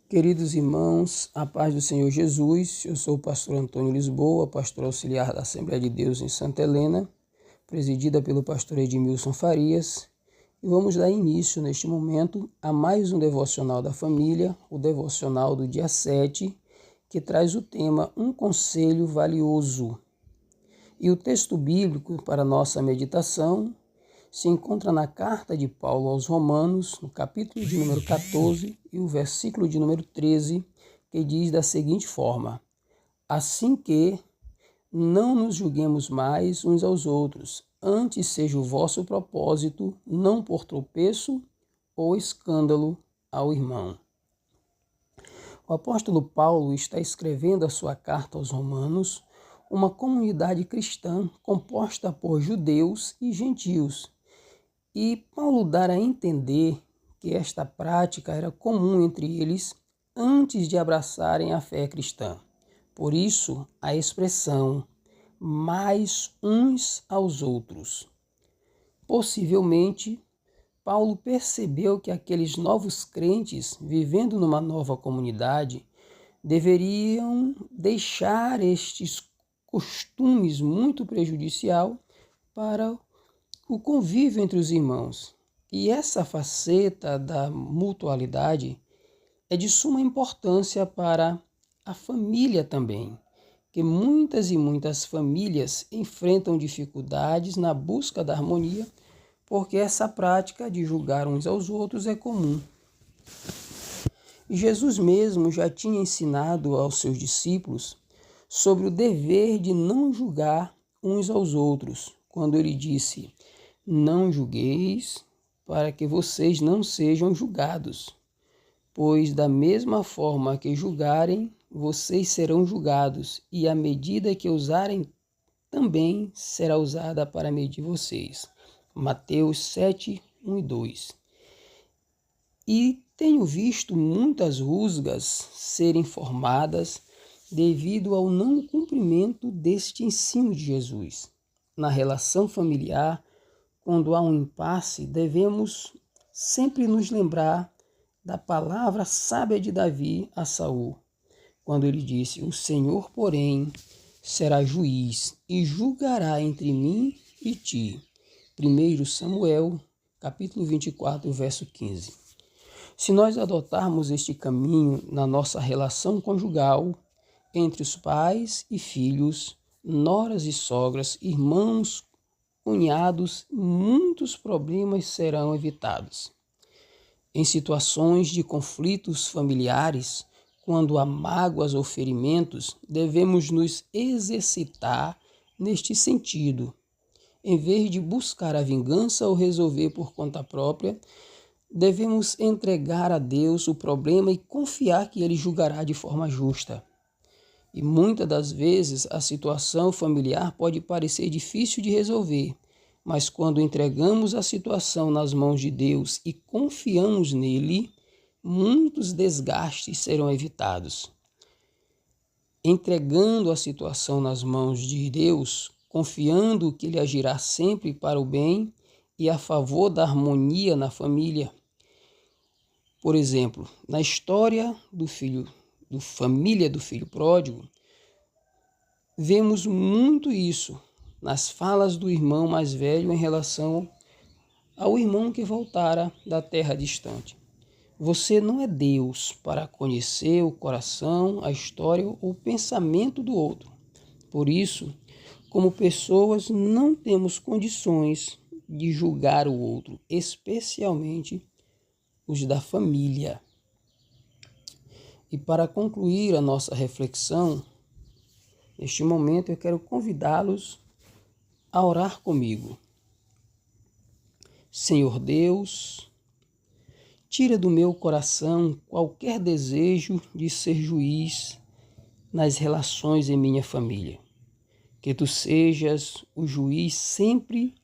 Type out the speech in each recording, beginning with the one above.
Queridos irmãos, a paz do Senhor Jesus, eu sou o pastor Antônio Lisboa, pastor auxiliar da Assembleia de Deus em Santa Helena, presidida pelo pastor Edmilson Farias, e vamos dar início neste momento a mais um devocional da família, o devocional do dia 7, que traz o tema Um Conselho Valioso. E o texto bíblico para nossa meditação se encontra na carta de Paulo aos Romanos, no capítulo de número 14 e o versículo de número 13, que diz da seguinte forma: Assim que não nos julguemos mais uns aos outros, antes seja o vosso propósito não por tropeço ou escândalo ao irmão. O apóstolo Paulo está escrevendo a sua carta aos Romanos, uma comunidade cristã composta por judeus e gentios. E Paulo dá a entender que esta prática era comum entre eles antes de abraçarem a fé cristã. Por isso, a expressão mais uns aos outros. Possivelmente, Paulo percebeu que aqueles novos crentes, vivendo numa nova comunidade, deveriam deixar estes costumes muito prejudicial para o convívio entre os irmãos. E essa faceta da mutualidade é de suma importância para a família também, que muitas e muitas famílias enfrentam dificuldades na busca da harmonia, porque essa prática de julgar uns aos outros é comum. Jesus mesmo já tinha ensinado aos seus discípulos sobre o dever de não julgar uns aos outros, quando ele disse: Não julgueis, para que vocês não sejam julgados, pois da mesma forma que julgarem, vocês serão julgados, e a medida que usarem também será usada para medir vocês. Mateus 7, 1 e 2. E tenho visto muitas rusgas serem formadas devido ao não cumprimento deste ensino de Jesus. Na relação familiar, quando há um impasse, devemos sempre nos lembrar da palavra sábia de Davi a Saul, quando ele disse: O Senhor, porém, será juiz e julgará entre mim e ti. 1 Samuel, capítulo 24, verso 15. Se nós adotarmos este caminho na nossa relação conjugal, entre os pais e filhos, noras e sogras, irmãos, cunhados, muitos problemas serão evitados. Em situações de conflitos familiares, quando há mágoas ou ferimentos, devemos nos exercitar neste sentido. Em vez de buscar a vingança ou resolver por conta própria, devemos entregar a Deus o problema e confiar que Ele julgará de forma justa. E muitas das vezes a situação familiar pode parecer difícil de resolver, mas quando entregamos a situação nas mãos de Deus e confiamos nele, muitos desgastes serão evitados. Entregando a situação nas mãos de Deus, confiando que Ele agirá sempre para o bem e a favor da harmonia na família. Por exemplo, na história família do filho pródigo, vemos muito isso nas falas do irmão mais velho em relação ao irmão que voltara da terra distante. Você não é Deus para conhecer o coração, a história ou o pensamento do outro. Por isso, como pessoas, não temos condições de julgar o outro, especialmente os da família. E para concluir a nossa reflexão, neste momento eu quero convidá-los a orar comigo. Senhor Deus, tira do meu coração qualquer desejo de ser juiz nas relações em minha família. Que Tu sejas o juiz sempre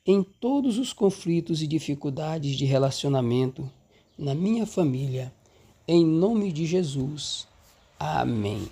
em todos os conflitos e dificuldades de relacionamento na minha família. Em nome de Jesus. Amém.